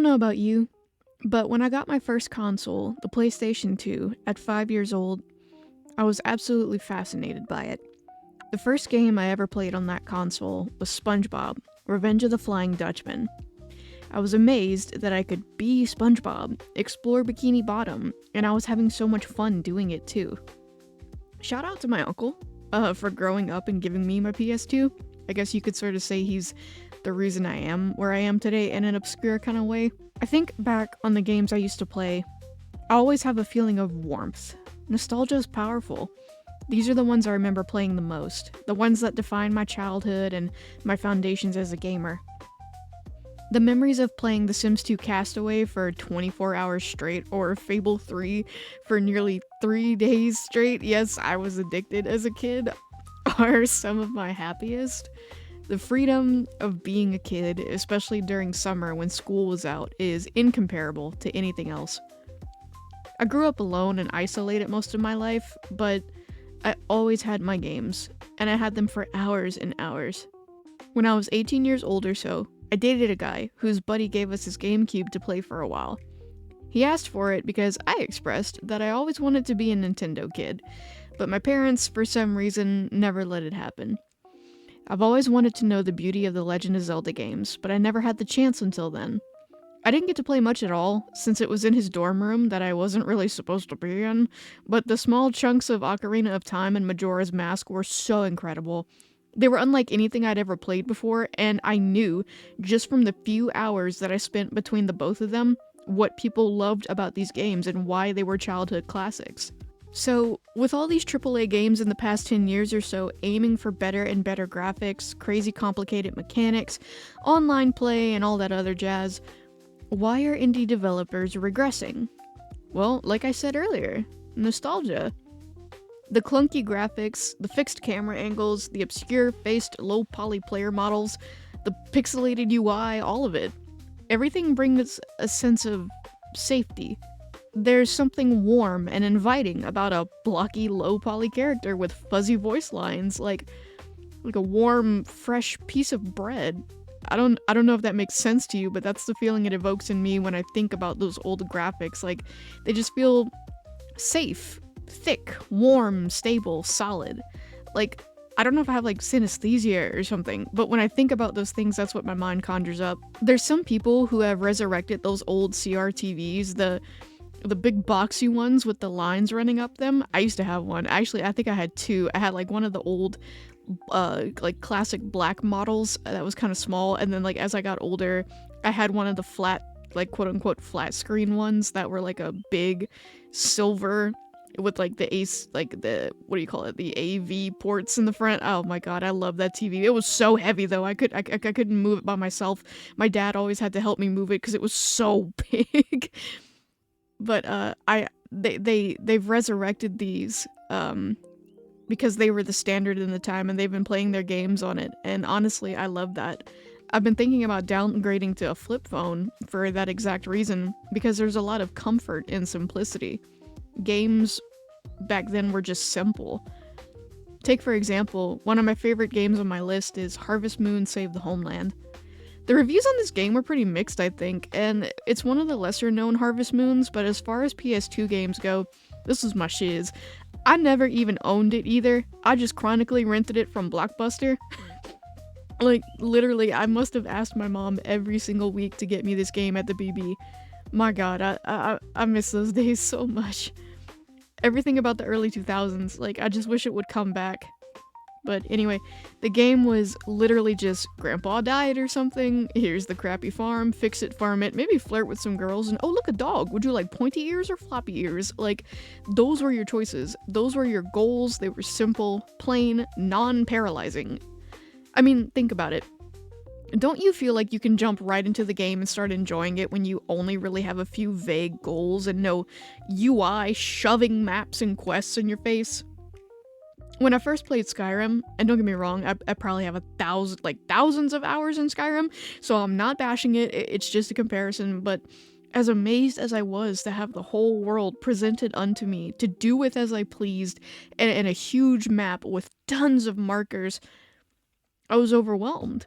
don't know about you, but when I got my first console, the PlayStation 2, at 5 years old, I was absolutely fascinated by it. The first game I ever played on that console was SpongeBob: Revenge of the Flying Dutchman. I was amazed that I could be SpongeBob, explore Bikini Bottom, and I was having so much fun doing it too. Shout out to my uncle for growing up and giving me my PS2. I guess you could sort of say he's the reason I am where I am today in an obscure kind of way. I think back on the games I used to play, I always have a feeling of warmth. Nostalgia is powerful. These are the ones I remember playing the most, the ones that define my childhood and my foundations as a gamer. The memories of playing The Sims 2 Castaway for 24 hours straight, or Fable 3 for nearly 3 days straight, yes, I was addicted as a kid, are some of my happiest. The freedom of being a kid, especially during summer when school was out, is incomparable to anything else. I grew up alone and isolated most of my life, but I always had my games, and I had them for hours and hours. When I was 18 years old or so, I dated a guy whose buddy gave us his GameCube to play for a while. He asked for it because I expressed that I always wanted to be a Nintendo kid, but my parents, for some reason, never let it happen. I've always wanted to know the beauty of the Legend of Zelda games, but I never had the chance until then. I didn't get to play much at all, since it was in his dorm room that I wasn't really supposed to be in, but the small chunks of Ocarina of Time and Majora's Mask were so incredible. They were unlike anything I'd ever played before, and I knew, just from the few hours that I spent between the both of them, what people loved about these games and why they were childhood classics. So, with all these AAA games in the past 10 years or so aiming for better and better graphics, crazy complicated mechanics, online play, and all that other jazz, why are indie developers regressing? Well, like I said earlier, nostalgia. The clunky graphics, the fixed camera angles, the obscure-faced low-poly player models, the pixelated UI, all of it. Everything brings a sense of safety. There's something warm and inviting about a blocky, low-poly character with fuzzy voice lines, like a warm, fresh piece of bread. I don't know if that makes sense to you, but that's the feeling it evokes in me when I think about those old graphics. Like, they just feel safe, thick, warm, stable, solid. Like, I don't know if I have like synesthesia or something, but when I think about those things, that's what my mind conjures up. There's some people who have resurrected those old CRTVs, the big boxy ones with the lines running up them. I used to have one. Actually, I think I had two. I had like one of the old like classic black models that was kind of small, and then like as I got older, I had one of the flat, like quote unquote flat screen ones that were like a big silver with like the ace, like the, what do you call it, the AV ports in the front. Oh my god, I love that TV. It was so heavy though. I couldn't move it by myself. My dad always had to help me move it because it was so big. But they've resurrected these because they were the standard in the time, and they've been playing their games on it, and honestly, I love that. I've been thinking about downgrading to a flip phone for that exact reason, because there's a lot of comfort in simplicity. Games back then were just simple. Take, for example, one of my favorite games on my list is Harvest Moon: Save the Homeland. The reviews on this game were pretty mixed, I think, and it's one of the lesser known Harvest Moons, but as far as PS2 games go, this was my shiz. I never even owned it either. I just chronically rented it from Blockbuster. Like, literally, I must have asked my mom every single week to get me this game at the BB. My god, I miss those days so much. Everything about the early 2000s, like, I just wish it would come back. But anyway, the game was literally just, grandpa died or something, here's the crappy farm, fix it, farm it, maybe flirt with some girls, and oh look, a dog, would you like pointy ears or floppy ears? Like, those were your choices, those were your goals, they were simple, plain, non-paralyzing. I mean, think about it. Don't you feel like you can jump right into the game and start enjoying it when you only really have a few vague goals and no UI shoving maps and quests in your face? When I first played Skyrim, and don't get me wrong, I probably have thousands of hours in Skyrim, so I'm not bashing it, it's just a comparison, but as amazed as I was to have the whole world presented unto me, to do with as I pleased, and a huge map with tons of markers, I was overwhelmed.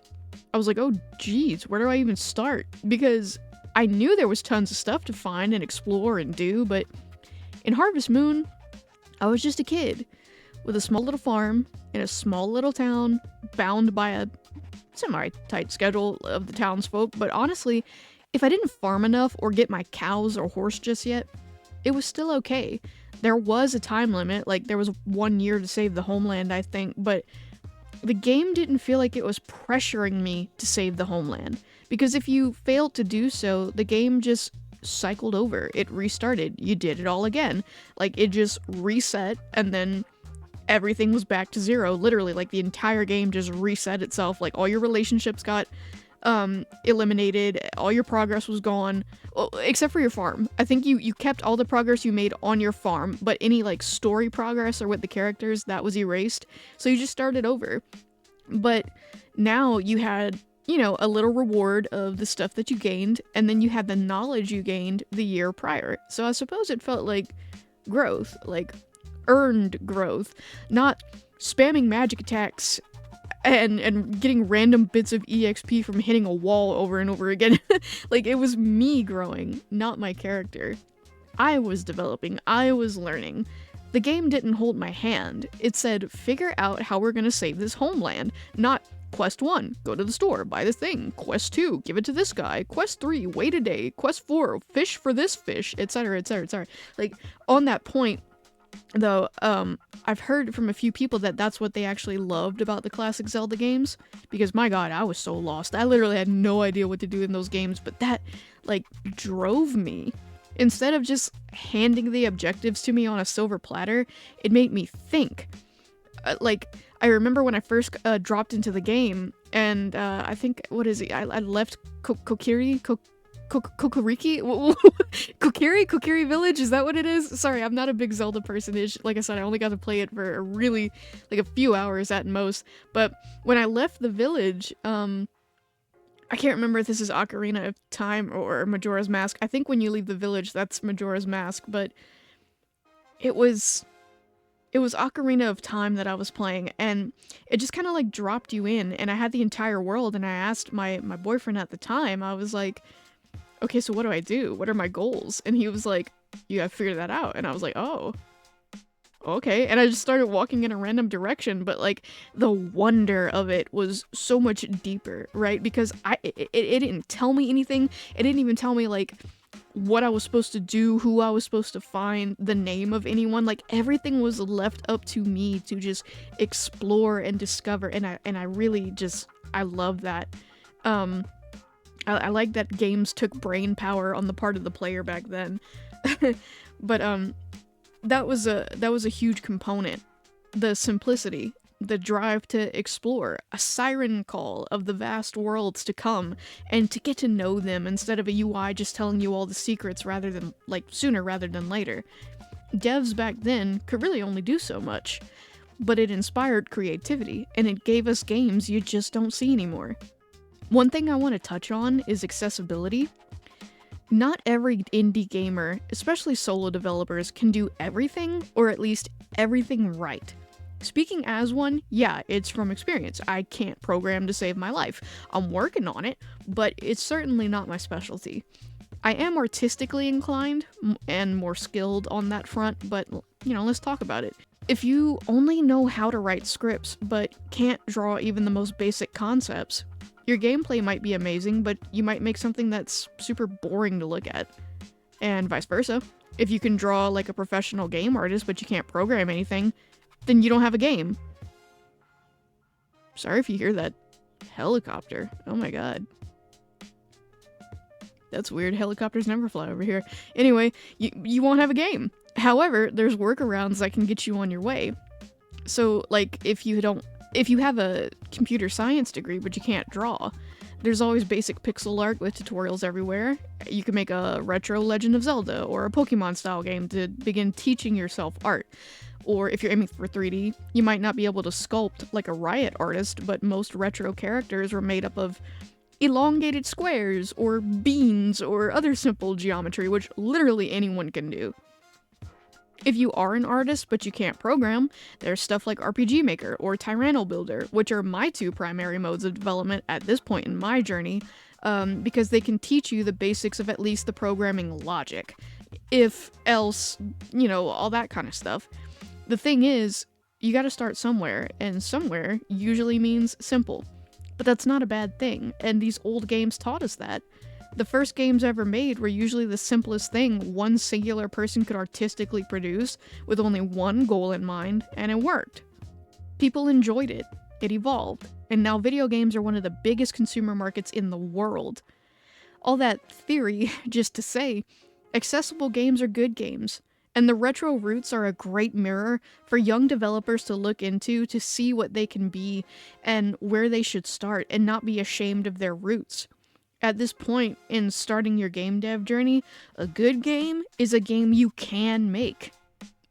I was like, oh geez, where do I even start? Because I knew there was tons of stuff to find and explore and do, but in Harvest Moon, I was just a kid with a small little farm in a small little town, bound by a semi-tight schedule of the townsfolk. But honestly, if I didn't farm enough or get my cows or horse just yet, it was still okay. There was a time limit, like there was 1 year to save the homeland, I think, but the game didn't feel like it was pressuring me to save the homeland. Because if you failed to do so, the game just cycled over. It restarted. You did it all again. Like, it just reset, and then everything was back to zero. Literally, like, the entire game just reset itself. Like, all your relationships got eliminated, all your progress was gone, well, except for your farm. I think you kept all the progress you made on your farm, but any, like, story progress or with the characters, that was erased. So you just started over. But now you had, you know, a little reward of the stuff that you gained, and then you had the knowledge you gained the year prior. So I suppose it felt like growth, like earned growth, not spamming magic attacks and getting random bits of EXP from hitting a wall over and over again. Like, it was me growing, not my character. I was developing, I was learning. The game didn't hold my hand. It said, figure out how we're gonna save this homeland, not Quest 1, go to the store, buy this thing. Quest 2, give it to this guy. Quest 3, wait a day. Quest 4, fish for this fish, etc, etc, etc. Like, on that point, though, I've heard from a few people that that's what they actually loved about the classic Zelda games, because my god, I was so lost. I literally had no idea what to do in those games, but that, like, drove me. Instead of just handing the objectives to me on a silver platter, it made me think. Like, I remember when I first dropped into the game, and I think, what is it? I left Kokiri? Kokoriki? Kokiri Village? Is that what it is? Sorry, I'm not a big Zelda person. Like I said, I only got to play it for a really, like, a few hours at most. But when I left the village, I can't remember if this is Ocarina of Time or Majora's Mask. I think when you leave the village, that's Majora's Mask, but it was Ocarina of Time that I was playing, and it just kind of, like, dropped you in, and I had the entire world, and I asked my boyfriend at the time, I was like, okay, so what do I do? What are my goals? And he was like, you gotta figure that out. And I was like, oh, okay. And I just started walking in a random direction, but, like, the wonder of it was so much deeper, right? Because it didn't tell me anything. It didn't even tell me, like, what I was supposed to do, who I was supposed to find, the name of anyone. Like, everything was left up to me to just explore and discover, and I really just, I love that. I like that games took brain power on the part of the player back then. But that was a huge component. The simplicity, the drive to explore, a siren call of the vast worlds to come, and to get to know them instead of a UI just telling you all the secrets sooner rather than later. Devs back then could really only do so much, but it inspired creativity, and it gave us games you just don't see anymore. One thing I want to touch on is accessibility. Not every indie gamer, especially solo developers, can do everything, or at least everything right. Speaking as one, yeah, it's from experience. I can't program to save my life. I'm working on it, but it's certainly not my specialty. I am artistically inclined and more skilled on that front, but, you know, let's talk about it. If you only know how to write scripts, but can't draw even the most basic concepts, your gameplay might be amazing, but you might make something that's super boring to look at. And vice versa. If you can draw like a professional game artist, but you can't program anything, then you don't have a game. Sorry if you hear that helicopter. Oh my god. That's weird. Helicopters never fly over here. Anyway, you won't have a game. However, there's workarounds that can get you on your way. So, like, if you have a computer science degree but you can't draw, there's always basic pixel art with tutorials everywhere. You can make a retro Legend of Zelda or a Pokemon style game to begin teaching yourself art. Or if you're aiming for 3D, you might not be able to sculpt like a Riot artist, but most retro characters were made up of elongated squares or beans or other simple geometry, which literally anyone can do. If you are an artist but you can't program, there's stuff like RPG Maker or Tyranno Builder, which are my two primary modes of development at this point in my journey, because they can teach you the basics of at least the programming logic. If else, all that kind of stuff. The thing is, you gotta start somewhere, and somewhere usually means simple. But that's not a bad thing, and these old games taught us that. The first games ever made were usually the simplest thing one singular person could artistically produce, with only one goal in mind, and it worked. People enjoyed it, it evolved, and now video games are one of the biggest consumer markets in the world. All that theory, just to say, accessible games are good games, and the retro roots are a great mirror for young developers to look into to see what they can be and where they should start and not be ashamed of their roots. At this point in starting your game dev journey, a good game is a game you can make.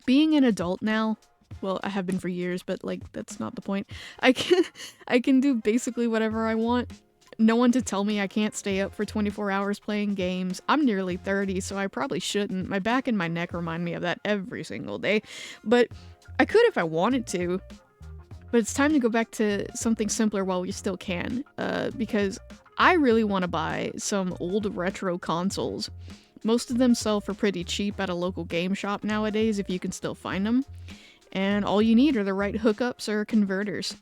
Being an adult now, well, I have been for years, but that's not the point. I can do basically whatever I want. No one to tell me I can't stay up for 24 hours playing games. I'm nearly 30, so I probably shouldn't. My back and my neck remind me of that every single day. But I could if I wanted to. But it's time to go back to something simpler while we still can. Because I really want to buy some old retro consoles. Most of them sell for pretty cheap at a local game shop nowadays if you can still find them. And all you need are the right hookups or converters.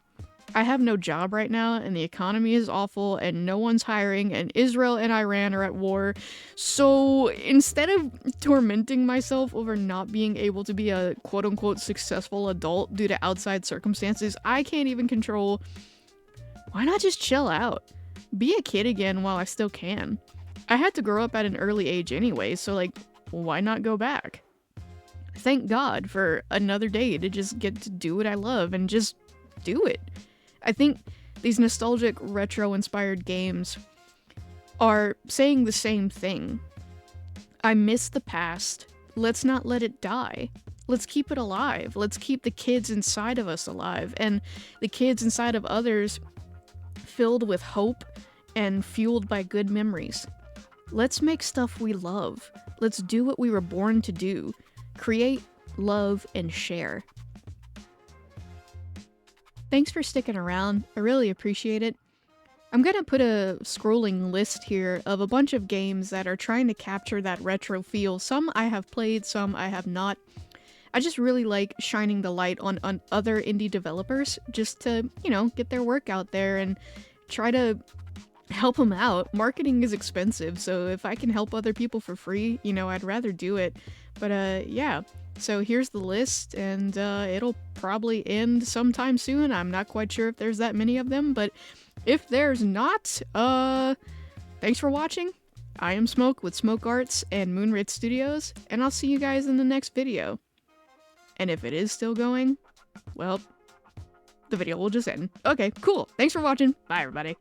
I have no job right now, and the economy is awful, and no one's hiring, and Israel and Iran are at war. So instead of tormenting myself over not being able to be a quote-unquote successful adult due to outside circumstances I can't even control, why not just chill out? Be a kid again while I still can. I had to grow up at an early age anyway, so why not go back? Thank God for another day to just get to do what I love and just do it. I think these nostalgic, retro-inspired games are saying the same thing. I miss the past. Let's not let it die. Let's keep it alive. Let's keep the kids inside of us alive, and the kids inside of others filled with hope and fueled by good memories. Let's make stuff we love. Let's do what we were born to do. Create, love, and share. Thanks for sticking around, I really appreciate it. I'm gonna put a scrolling list here of a bunch of games that are trying to capture that retro feel. Some I have played, some I have not. I just really like shining the light on other indie developers just to, get their work out there and try to help them out. Marketing is expensive, so if I can help other people for free, I'd rather do it. But yeah. So here's the list, and it'll probably end sometime soon. I'm not quite sure if there's that many of them, but if there's not, thanks for watching. I am Smoke with Smoke Arts and Moonwraith Studios, and I'll see you guys in the next video. And if it is still going, well, the video will just end. Okay, cool. Thanks for watching. Bye, everybody.